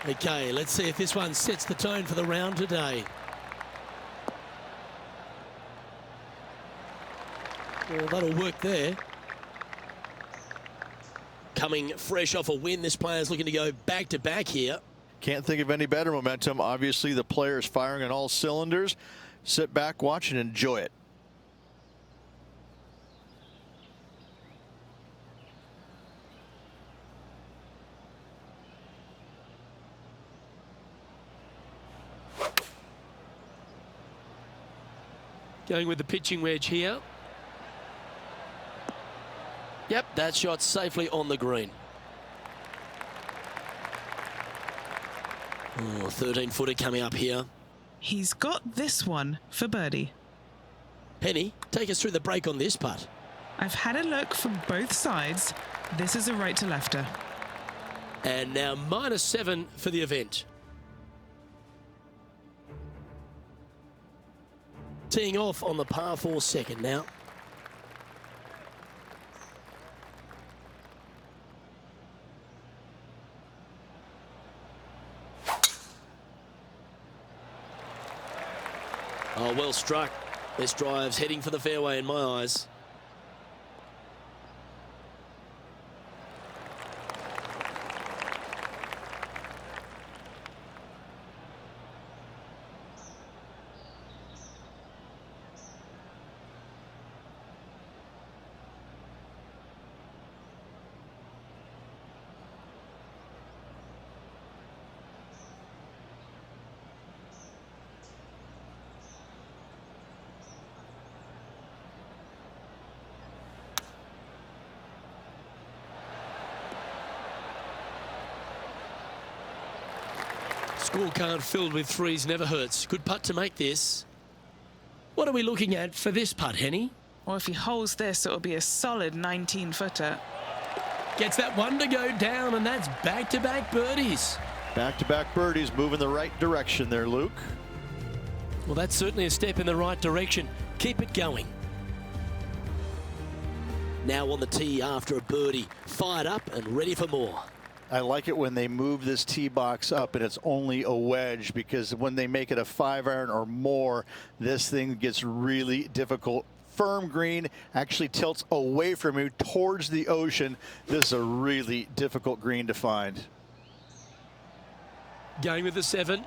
Okay, let's see if this one sets the tone for the round today. Well, that'll work there. Coming fresh off a win, this player's looking to go back-to-back here. Can't think of any better momentum. Obviously, the player is firing on all cylinders. Sit back, watch, and enjoy it. Going with the pitching wedge here. Yep, that shot safely on the green. Oh, 13-footer coming up here. He's got this one for birdie. Penny, take us through the break on this putt. I've had a look from both sides. This is a right to lefter. And now -7 for the event. Teeing off on the par 4 second now. Oh, well struck. This drive's heading for the fairway in my eyes. Scorecard filled with threes never hurts. Good putt to make this. What are we looking at for this putt, Henny? Or if he holds this, it'll be a solid 19-footer. Gets that one to go down, and that's back-to-back birdies. Back-to-back birdies, moving the right direction there, Luke. Well, that's certainly a step in the right direction. Keep it going. Now on the tee after a birdie. Fired up and ready for more. I like it when they move this tee box up and it's only a wedge, because when they make it a 5-iron or more, this thing gets really difficult. Firm green, actually tilts away from you towards the ocean. This is a really difficult green to find. Going with the 7.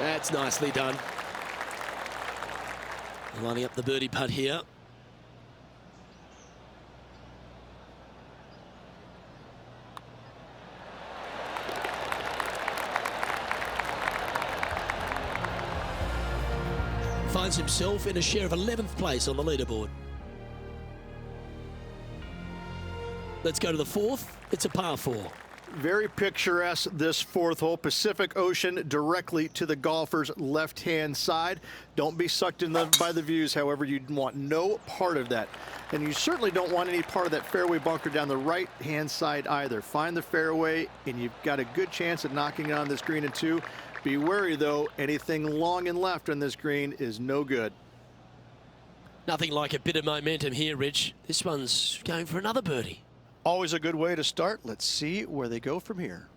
That's nicely done. Lining up the birdie putt here. Finds himself in a share of 11th place on the leaderboard. Let's go to the 4th. It's a par 4. Very picturesque, this 4th hole. Pacific Ocean directly to the golfer's left-hand side. Don't be sucked in by the views, however. You want no part of that. And you certainly don't want any part of that fairway bunker down the right-hand side either. Find the fairway, and you've got a good chance at knocking it on this green in 2. Be wary, though. Anything long and left on this green is no good. Nothing like a bit of momentum here, Rich. This one's going for another birdie. Always a good way to start. Let's see where they go from here.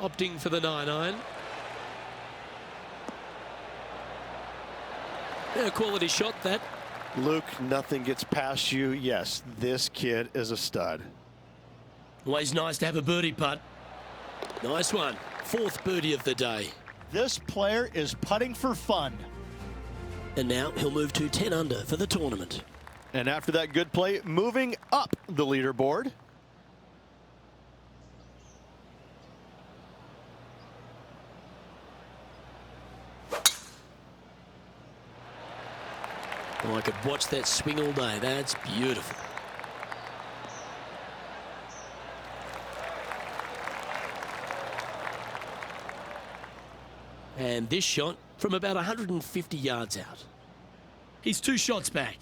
Opting for the 9-iron. A quality shot, that. Luke, nothing gets past you. Yes, this kid is a stud. Always nice to have a birdie putt. Nice one. 4th birdie of the day. This player is putting for fun. And now he'll move to 10 under for the tournament. And after that good play, moving up the leaderboard. Oh, I could watch that swing all day. That's beautiful. And this shot from about 150 yards out. He's 2 shots back.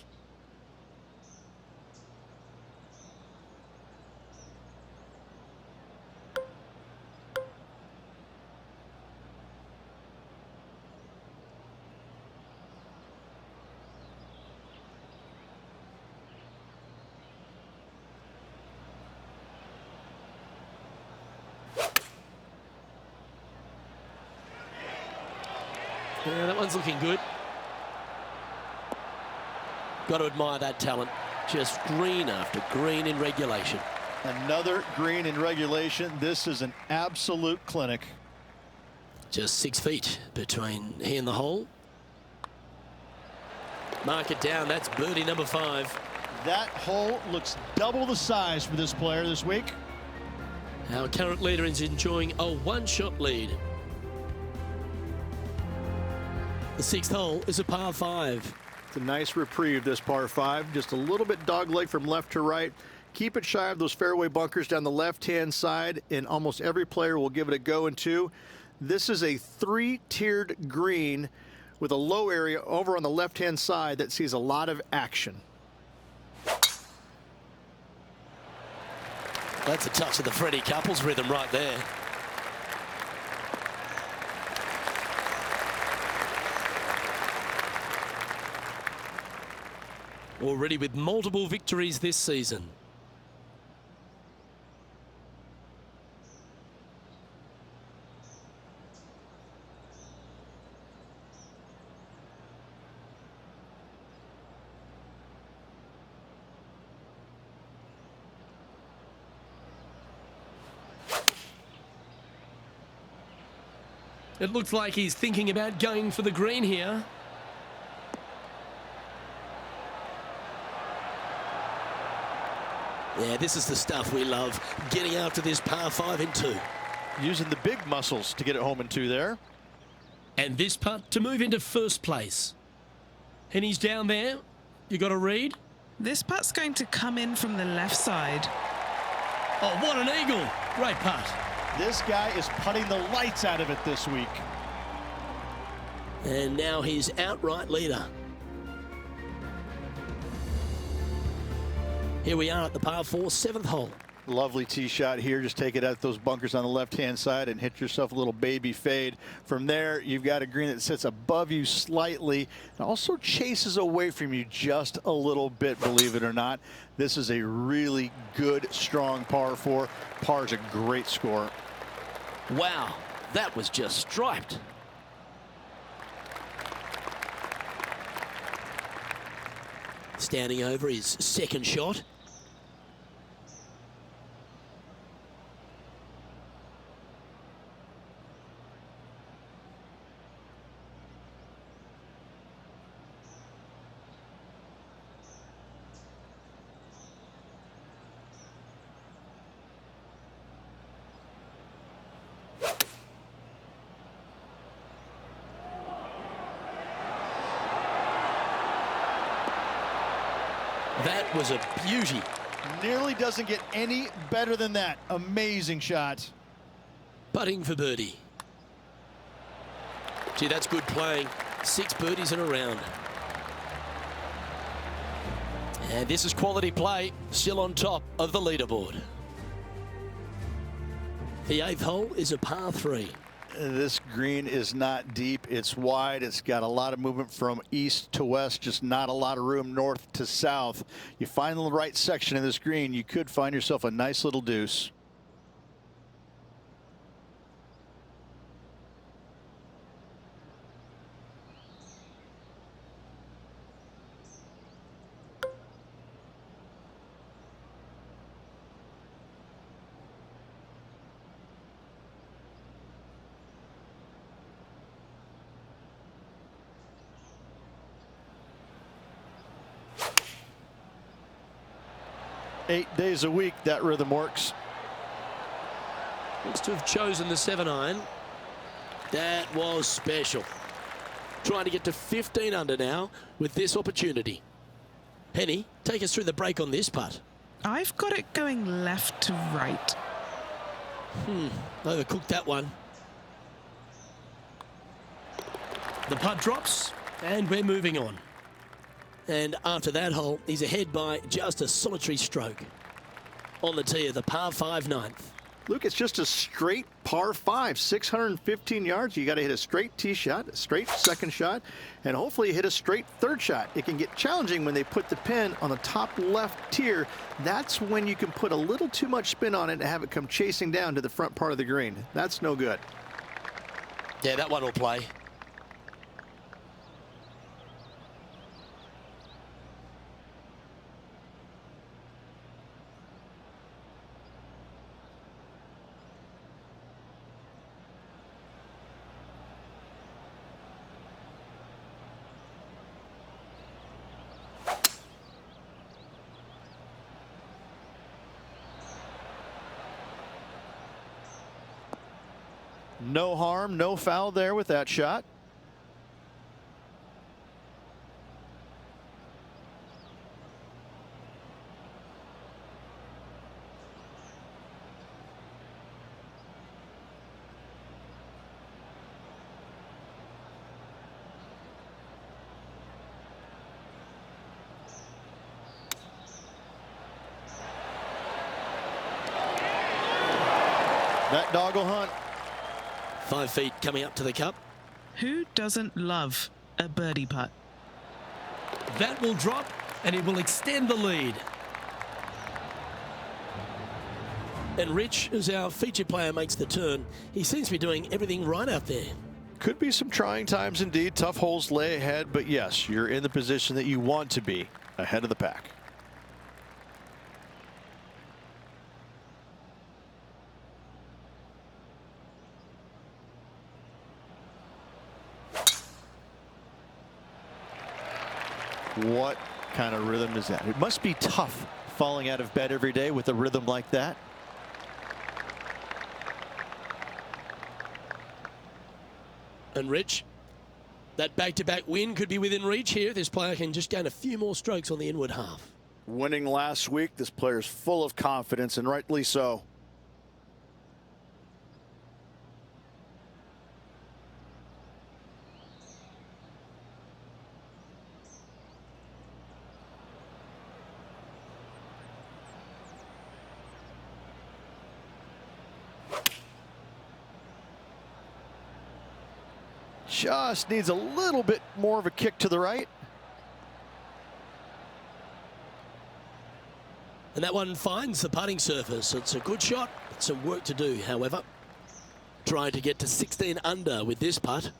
Yeah, that one's looking good. Got to admire that talent. Just green after green in regulation. Another green in regulation. This is an absolute clinic. Just 6 feet between he and the hole. Mark it down. That's birdie number 5. That hole looks double the size for this player this week. Our current leader is enjoying a 1-shot lead. The 6th hole is a par 5. It's a nice reprieve, this par 5. Just a little bit dogleg from left to right. Keep it shy of those fairway bunkers down the left-hand side, and almost every player will give it a go in 2. This is a 3-tiered green with a low area over on the left-hand side that sees a lot of action. That's a touch of the Freddie Couples rhythm right there. Already with multiple victories this season. It looks like he's thinking about going for the green here. Yeah, this is the stuff we love. Getting after this par 5 in 2. Using the big muscles to get it home in 2 there. And this putt to move into first place. And he's down there. You got to read. This putt's going to come in from the left side. Oh, what an eagle. Great putt. This guy is putting the lights out of it this week. And now he's outright leader. Here we are at the par 4 7th hole. Lovely tee shot here. Just take it out those bunkers on the left-hand side and hit yourself a little baby fade. From there, you've got a green that sits above you slightly and also chases away from you just a little bit, believe it or not. This is a really good, strong par 4. Par is a great score. Wow, that was just striped. Standing over his second shot. That was a beauty. Nearly doesn't get any better than that. Amazing shot. Putting for birdie. Gee, that's good playing. 6 birdies in a round. And this is quality play, still on top of the leaderboard. The 8th hole is a par 3. This green is not deep. It's wide. It's got a lot of movement from east to west, just not a lot of room north to south. You find the right section of this green, you could find yourself a nice little deuce. Eight days a week, that rhythm works. Looks to have chosen the 7-iron. That was special. Trying to get to 15 under now with this opportunity. Penny, take us through the break on this putt. I've got it going left to right. Overcooked that one. The putt drops, and we're moving on. And after that hole, he's ahead by just a solitary stroke on the tee of the par 5 ninth. Luke, it's just a straight par 5, 615 yards. You got to hit a straight tee shot, a straight second shot, and hopefully hit a straight third shot. It can get challenging when they put the pin on the top left tier. That's when you can put a little too much spin on it and have it come chasing down to the front part of the green. That's no good. Yeah, that one will play. No harm, no foul there with that shot. That dog will hunt. 5 feet coming up to the cup. Who doesn't love a birdie putt? That will drop, and it will extend the lead. And Rich, as our featured player, makes the turn. He seems to be doing everything right out there. Could be some trying times indeed. Tough holes lay ahead, but yes, you're in the position that you want to be, ahead of the pack. What kind of rhythm is that? It must be tough falling out of bed every day with a rhythm like that. And Rich, that back-to-back win could be within reach here. This player can just gain a few more strokes on the inward half. Winning last week, this player's full of confidence, and rightly so. Just needs a little bit more of a kick to the right. And that one finds the putting surface. It's a good shot. Some work to do, however. Trying to get to 16 under with this putt.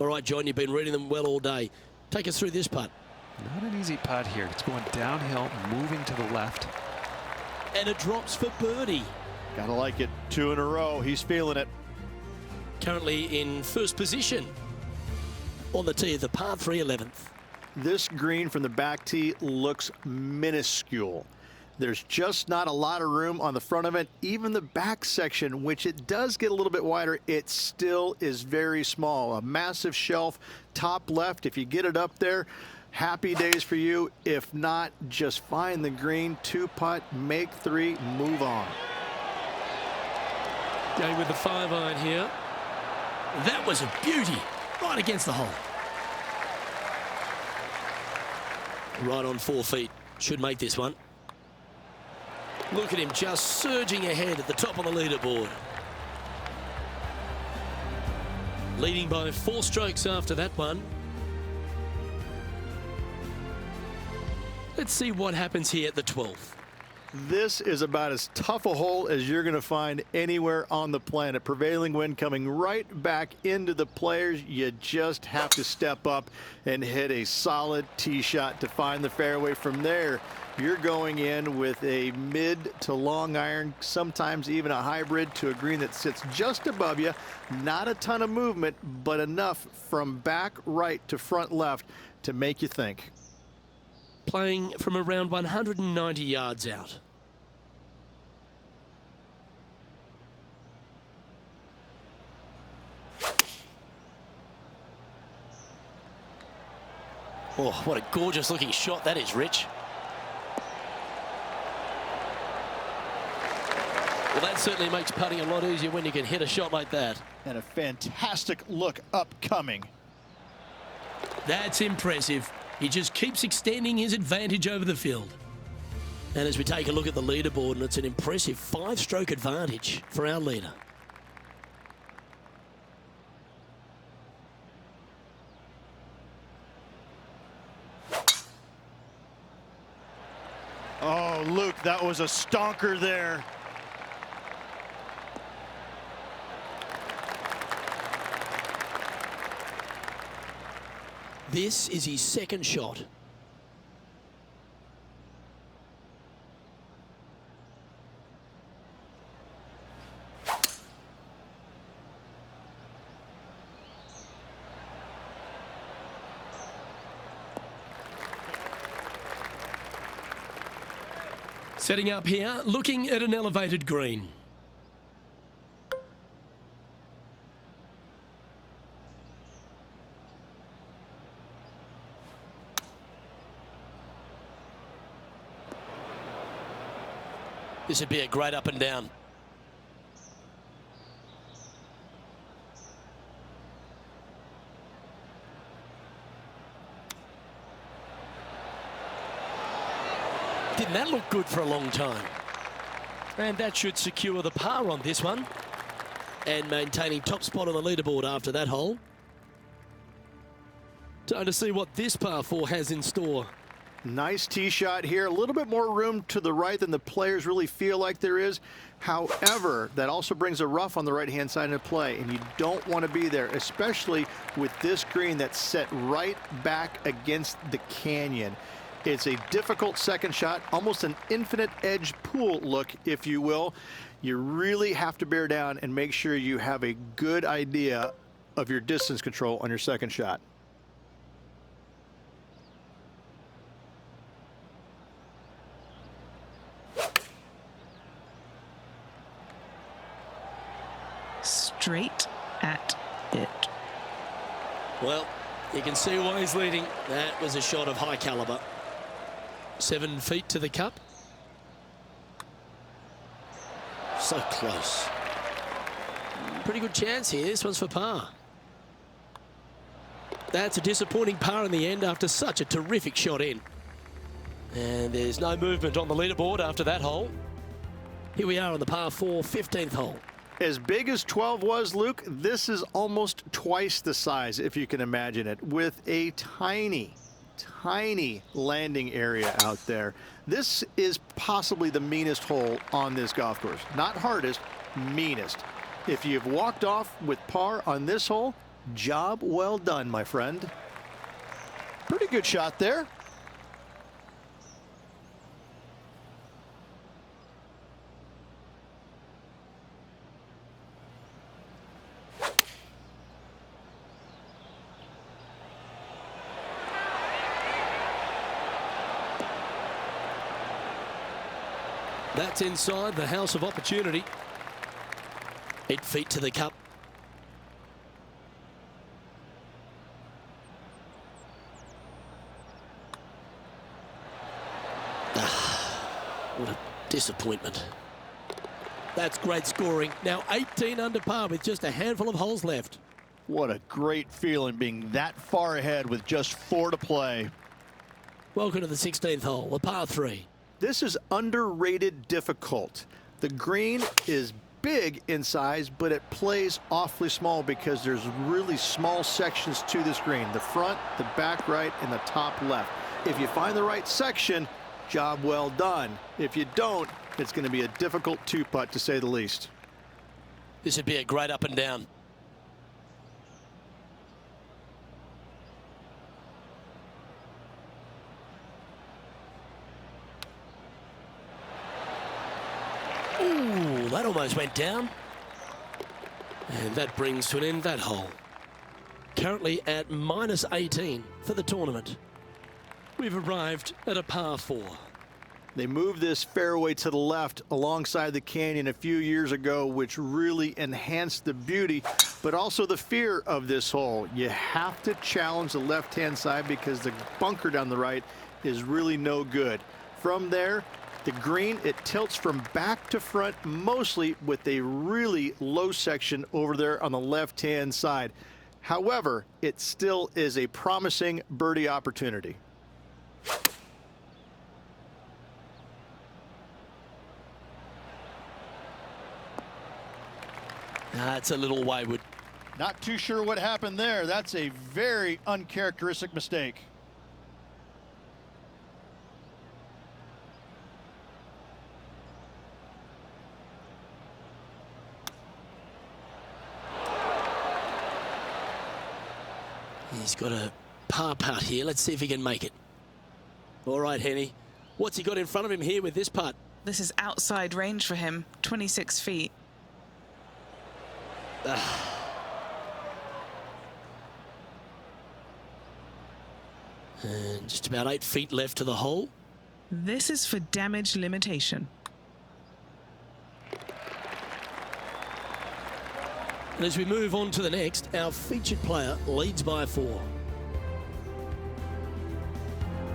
All right, John, you've been reading them well all day. Take us through this putt. Not an easy putt here. It's going downhill, moving to the left. And it drops for birdie. Gotta like it. 2 in a row. He's feeling it. Currently in first position on the tee of the par 3 11th. This green from the back tee looks minuscule. There's just not a lot of room on the front of it. Even the back section, which it does get a little bit wider, it still is very small. A massive shelf, top left. If you get it up there, happy days for you. If not, just find the green, 2-putt, make 3, move on. Going with the 5-iron here. That was a beauty, right against the hole. Right on 4 feet, should make this one. Look at him just surging ahead at the top of the leaderboard. Leading by 4 strokes after that one. Let's see what happens here at the 12th. This is about as tough a hole as you're going to find anywhere on the planet. Prevailing wind coming right back into the players. You just have to step up and hit a solid tee shot to find the fairway. From there, you're going in with a mid to long iron, sometimes even a hybrid, to a green that sits just above you. Not a ton of movement, but enough from back right to front left to make you think. Playing from around 190 yards out. Oh, what a gorgeous looking shot that is, Rich. Well, that certainly makes putting a lot easier when you can hit a shot like that. And a fantastic look upcoming. That's impressive. He just keeps extending his advantage over the field. And as we take a look at the leaderboard, and it's an impressive 5-stroke advantage for our leader. Oh, Luke, that was a stonker there. This is his second shot. Setting up here, looking at an elevated green. This would be a great up and down. Didn't that look good for a long time? And that should secure the par on this one. And maintaining top spot on the leaderboard after that hole. Time to see what this par 4 has in store. Nice tee shot here. A little bit more room to the right than the players really feel like there is. However, that also brings a rough on the right-hand side into play, and you don't want to be there, especially with this green that's set right back against the canyon. It's a difficult second shot, almost an infinite edge pool look, if you will. You really have to bear down and make sure you have a good idea of your distance control on your second shot. Straight at it. Well, you can see why he's leading. That was a shot of high caliber. 7 feet to the cup. So close. Pretty good chance here. This one's for par. That's a disappointing par in the end after such a terrific shot in. And there's no movement on the leaderboard after that hole. Here we are on the par 4, 15th hole. As big as 12 was, Luke, this is almost twice the size, if you can imagine it, with a tiny landing area out there. This is possibly the meanest hole on this golf course. Not hardest, meanest. If you've walked off with par on this hole, job well done, my friend. Pretty good shot there. That's inside the house of opportunity. 8 feet to the cup. What a disappointment. That's great scoring. Now 18 under par with just a handful of holes left. What a great feeling being that far ahead with just 4 to play. Welcome to the 16th hole, the par 3. This is underrated difficult. The green is big in size, but it plays awfully small because there's really small sections to this green. The front, the back right, and the top left. If you find the right section, job well done. If you don't, it's going to be a difficult 2-putt to say the least. This would be a great up and down. Ooh, that almost went down. And that brings to an end that hole. Currently at minus 18 for the tournament. We've arrived at a par 4. They moved this fairway to the left alongside the canyon a few years ago, which really enhanced the beauty, but also the fear of this hole. You have to challenge the left-hand side because the bunker down the right is really no good. From there, the green, it tilts from back to front, mostly with a really low section over there on the left-hand side. However, it still is a promising birdie opportunity. That's a little wayward. Not too sure what happened there. That's a very uncharacteristic mistake. He's got a par putt here. Let's see if he can make it. All right, Henny. What's he got in front of him here with this putt? This is outside range for him, 26 feet. And just about 8 feet left to the hole. This is for damage limitation. And as we move on to the next, our featured player leads by 4.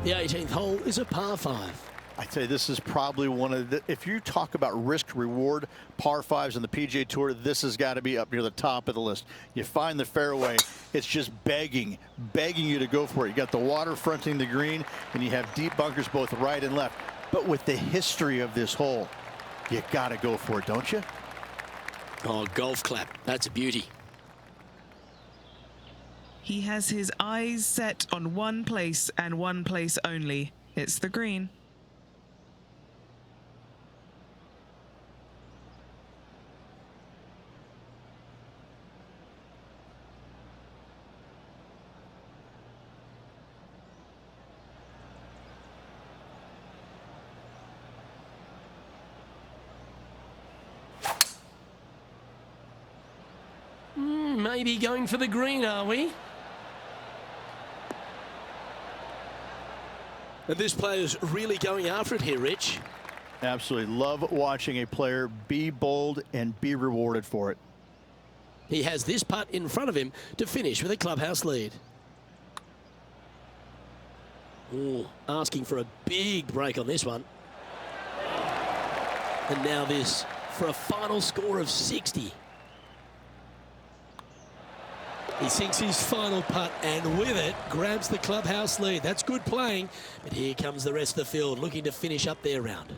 The 18th hole is a par 5. I'd say this is probably one of the, if you talk about risk reward par 5s in the PGA Tour, this has got to be up near the top of the list. You find the fairway, it's just begging you to go for it. You got the water fronting the green, and you have deep bunkers both right and left. But with the history of this hole, you got to go for it, don't you? Oh, golf clap. That's a beauty. He has his eyes set on one place and one place only. It's the green. Maybe going for the green, are we? And this player's really going after it here, Rich. Absolutely. Love watching a player be bold and be rewarded for it. He has this putt in front of him to finish with a clubhouse lead. Ooh, asking for a big break on this one. And now this for a final score of 60. He sinks his final putt and with it grabs the clubhouse lead. That's good playing, but here comes the rest of the field looking to finish up their round.